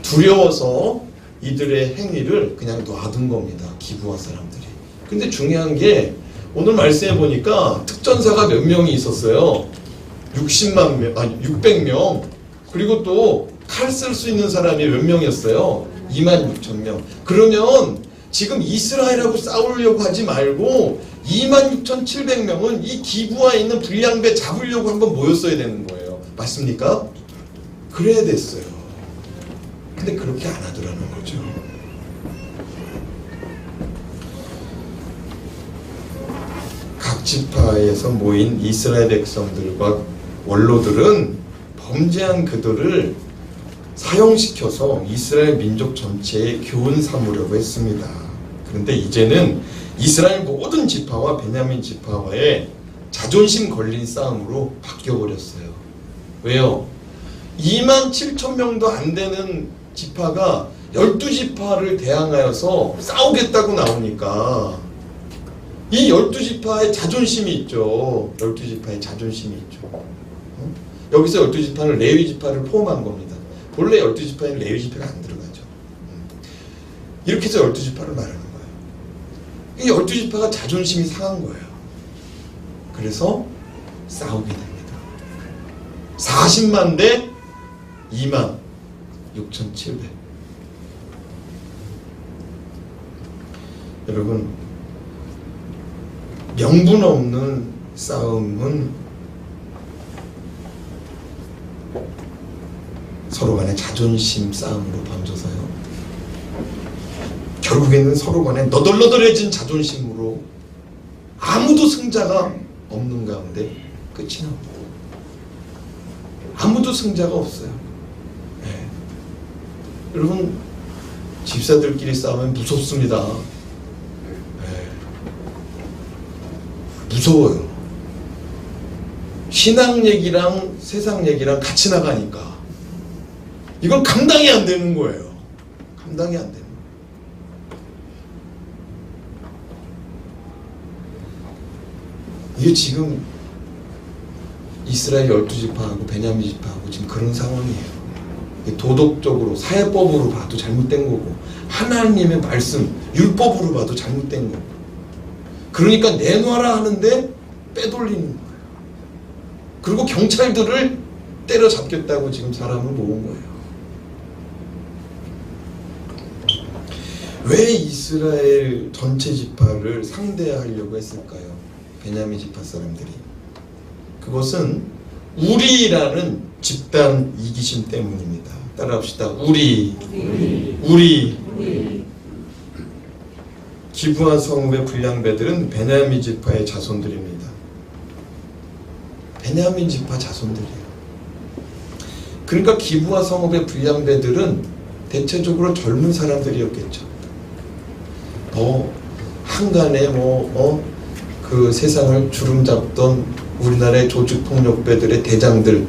두려워서 이들의 행위를 그냥 놔둔 겁니다. 기브아 사람들이. 근데 중요한 게 오늘 말씀해 보니까 특전사가 몇 명이 있었어요. 600명. 그리고 또 칼 쓸 수 있는 사람이 몇 명이었어요? 26,000명. 그러면 지금 이스라엘하고 싸우려고 하지 말고 26,700명은 이 기브아에 있는 불량배 잡으려고 한번 모였어야 되는 거예요. 맞습니까? 그래야 됐어요. 근데 그렇게 안 하더라는 거죠. 각 지파에서 모인 이스라엘 백성들과 원로들은 범죄한 그들을 사용시켜서 이스라엘 민족 전체에 교훈 삼으려고 했습니다. 그런데 이제는 이스라엘 모든 지파와 베냐민 지파와의 자존심 걸린 싸움으로 바뀌어버렸어요. 왜요? 27,000명도 안 되는 지파가 12지파를 대항하여서 싸우겠다고 나오니까 이 12지파의 자존심이 있죠. 12지파의 자존심이 있죠. 여기서 12지파는 레위지파를 포함한 겁니다. 원래 12지파에는 레위지파가 안 들어가죠. 이렇게 해서 12지파를 말하는 거예요. 이 12지파가 자존심이 상한 거예요. 그래서 싸우게 됩니다. 40만 대 2만 6,700. 여러분, 명분 없는 싸움은 서로 간의 자존심 싸움으로 번져서요. 결국에는 서로 간에 너덜너덜해진 자존심으로 아무도 승자가 없는 가운데 끝이 납니다. 아무도 승자가 없어요. 네. 여러분, 집사들끼리 싸우면 무섭습니다. 네. 무서워요. 신앙 얘기랑 세상 얘기랑 같이 나가니까 이건 감당이 안 되는 거예요. 감당이 안 되는 거예요. 이게 지금 이스라엘 12지파하고 베냐민 지파하고 지금 그런 상황이에요. 도덕적으로 사회법으로 봐도 잘못된 거고 하나님의 말씀 율법으로 봐도 잘못된 거고, 그러니까 내놔라 하는데 빼돌리는 거예요. 그리고 경찰들을 때려잡겠다고 지금 사람을 모은 거예요. 왜 이스라엘 전체 지파를 상대하려고 했을까요? 베냐민 지파 사람들이. 그것은 우리라는 집단 이기심 때문입니다. 따라합시다. 우리. 기브와 성읍의 불량배들은 베냐민 지파의 자손들입니다. 베냐민 지파 자손들이에요. 그러니까 기브와 성읍의 불량배들은 대체적으로 젊은 사람들이었겠죠. 한간에 그 세상을 주름잡던 우리나라의 조직폭력배들의 대장들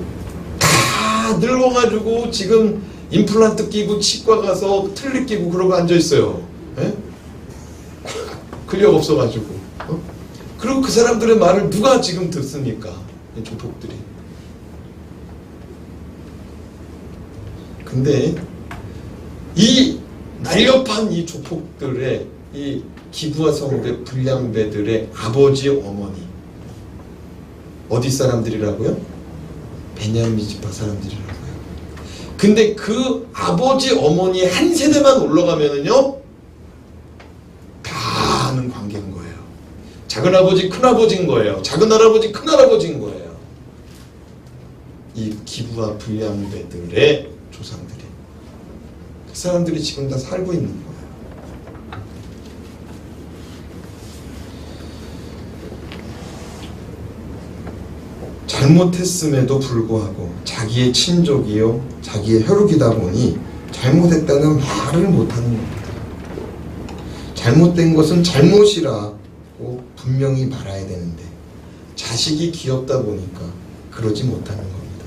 다 늙어가지고 지금 임플란트 끼고 치과 가서 틀니 끼고 그러고 앉아있어요. 근력 없어가지고. 그리고 그 사람들의 말을 누가 지금 듣습니까? 이 조폭들이. 근데 이 날렵한 이 조폭들의 이 기브와 성읍의 불량배들의 아버지 어머니 어디 사람들이라고요? 베냐민 지파 사람들이라고요. 근데 그 아버지 어머니 한 세대만 올라가면은요 다 아는 관계인 거예요. 작은아버지 큰아버지인 거예요. 작은할아버지 큰할아버지인 거예요. 이 기브와 불량배들의 조상들이. 그 사람들이 지금 다 살고 있는 거예요. 잘못했음에도 불구하고 자기의 친족이요 자기의 혈육이다 보니 잘못했다는 말을 못하는 겁니다. 잘못된 것은 잘못이라고 분명히 말해야 되는데 자식이 귀엽다 보니까 그러지 못하는 겁니다.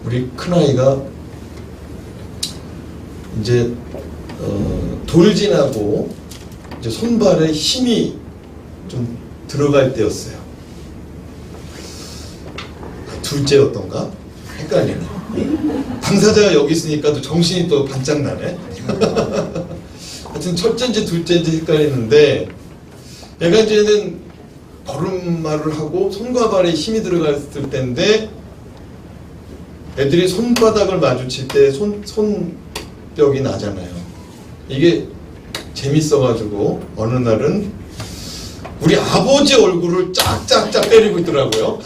우리 큰아이가 이제 돌진하고 이제 손발에 힘이 좀 들어갈 때였어요. 둘째였던가? 헷갈리네. 당사자가 여기 있으니까 또 정신이 또 반짝 나네. 하여튼 첫째인지 둘째인지 헷갈리는데 얘가 이제는 걸음마를 하고 손과 발에 힘이 들어갔을 때인데 애들이 손바닥을 마주칠 때 손뼉이 나잖아요. 이게 재밌어가지고 어느 날은 우리 아버지 얼굴을 짝짝짝 때리고 있더라고요.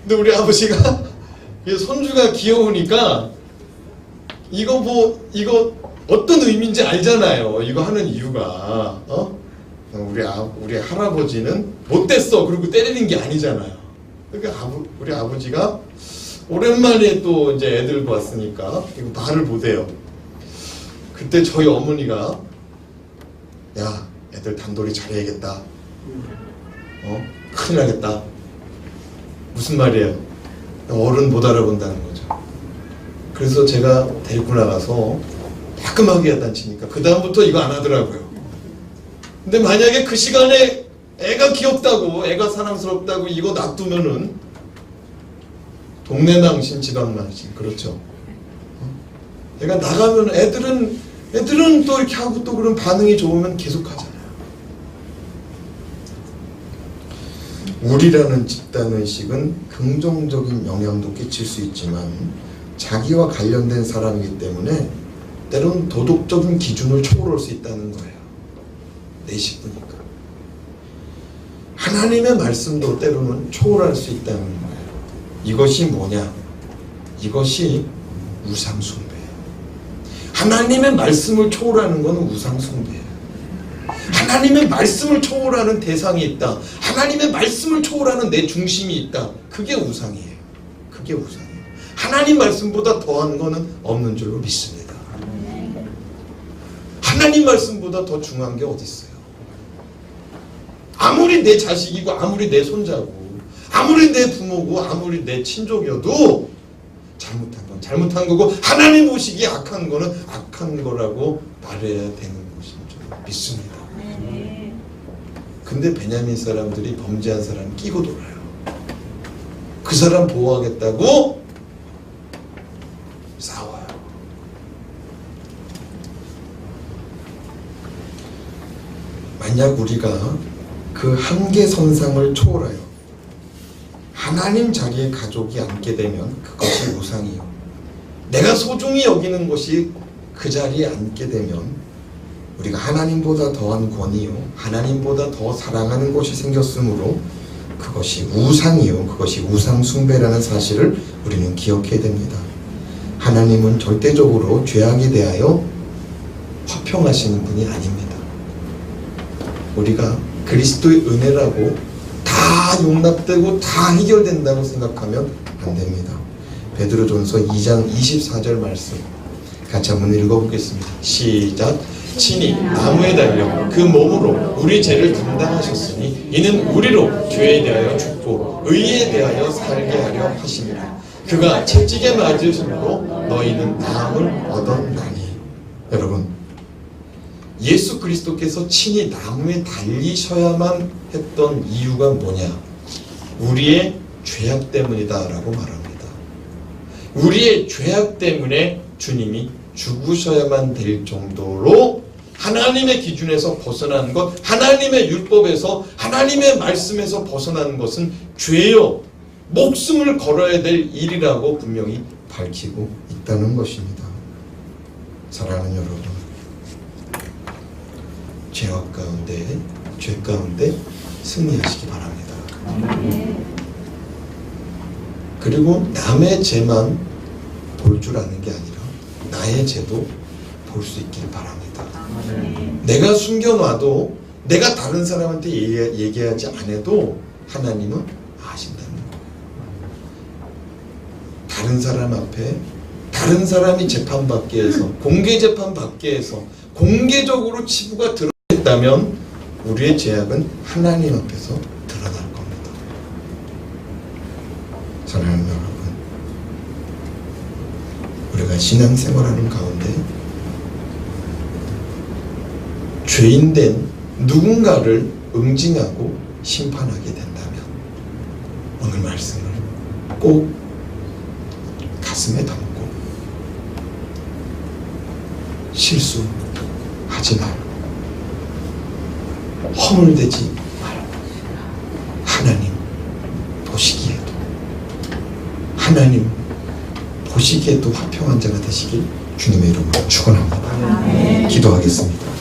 근데 우리 아버지가 손주가 귀여우니까 이거 어떤 의미인지 알잖아요. 이거 하는 이유가 우리 할아버지는 못됐어 그리고 때리는 게 아니잖아요. 그러니까 우리 아버지가 오랜만에 또 이제 애들 봤으니까 이거 말을 못해요. 그때 저희 어머니가 야, 애들 단돌이 잘해야겠다. 큰일 나겠다. 무슨 말이에요? 어른 못 알아본다는 거죠. 그래서 제가 데리고 나가서 따끔하게 야단치니까 그 다음부터 이거 안 하더라고요. 근데 만약에 그 시간에 애가 귀엽다고, 애가 사랑스럽다고 이거 놔두면은 동네 망신, 지방 망신, 그렇죠. 애가 나가면 애들은 또 이렇게 하고 또 그런 반응이 좋으면 계속 하잖아요. 우리라는 집단의식은 긍정적인 영향도 끼칠 수 있지만 자기와 관련된 사람이기 때문에 때로는 도덕적인 기준을 초월할 수 있다는 거예요. 내 식구니까. 하나님의 말씀도 때로는 초월할 수 있다는 거예요. 이것이 뭐냐? 이것이 우상숭배예요. 하나님의 말씀을 초월하는 것은 우상숭배예요. 하나님의 말씀을 초월하는 대상이 있다. 하나님의 말씀을 초월하는 내 중심이 있다. 그게 우상이에요. 그게 우상이에요. 하나님 말씀보다 더한 것은 없는 줄로 믿습니다. 하나님 말씀보다 더 중요한 게 어디 있어요? 아무리 내 자식이고 아무리 내 손자고 아무리 내 부모고 아무리 내 친족이어도 잘못한 건 잘못한 거고 하나님 보시기에 악한 거는 악한 거라고 말해야 되는 것인 줄 믿습니다. 근데 베냐민 사람들이 범죄한 사람 끼고 돌아요. 그 사람 보호하겠다고 싸워요. 만약 우리가 그 한계선상을 초월하여 하나님 자리에 가족이 앉게 되면 그것이 우상이요. 내가 소중히 여기는 것이 그 자리에 앉게 되면 우리가 하나님보다 더한 권위요, 하나님보다 더 사랑하는 것이 생겼으므로 그것이 우상이요, 그것이 우상숭배라는 사실을 우리는 기억해야 됩니다. 하나님은 절대적으로 죄악에 대하여 화평하시는 분이 아닙니다. 우리가 그리스도의 은혜라고 다 용납되고 다 해결된다고 생각하면 안 됩니다. 베드로전서 2장 24절 말씀 같이 한번 읽어보겠습니다. 시작. 친히 나무에 달려 그 몸으로 우리 죄를 담당하셨으니 이는 우리로 죄에 대하여 죽고 의에 대하여 살게 하려 하심이라. 그가 채찍에 맞으심으로 너희는 나음을 얻었나니. 여러분, 예수 그리스도께서 친히 나무에 달리셔야만 했던 이유가 뭐냐? 우리의 죄악 때문이다 라고 말합니다. 우리의 죄악 때문에 주님이 죽으셔야만 될 정도로 하나님의 기준에서 벗어나는 것, 하나님의 율법에서, 하나님의 말씀에서 벗어나는 것은 죄요, 목숨을 걸어야 될 일이라고 분명히 밝히고 있다는 것입니다. 사랑하는 여러분, 죄악 가운데, 죄 가운데 승리하시기 바랍니다. 그리고 남의 죄만 볼 줄 아는 게 아니라 나의 죄도 볼 수 있길 바랍니다. 내가 숨겨놔도, 내가 다른 사람한테 얘기하지 않아도 하나님은 아신다는 거예요. 다른 사람 앞에, 다른 사람이 재판받게 해서, 공개 재판받게 해서 공개적으로 치부가 드러났다면 우리의 죄악은 하나님 앞에서 드러날 겁니다. 사랑하는 여러분, 우리가 신앙생활하는 가운데 죄인된 누군가를 응징하고 심판하게 된다면 오늘 말씀을 꼭 가슴에 담고 실수하지 말고 허물되지 말고 하나님 보시기에도, 하나님 보시기에도 화평한 자가 되시길 주님의 이름으로 축원합니다. 기도하겠습니다.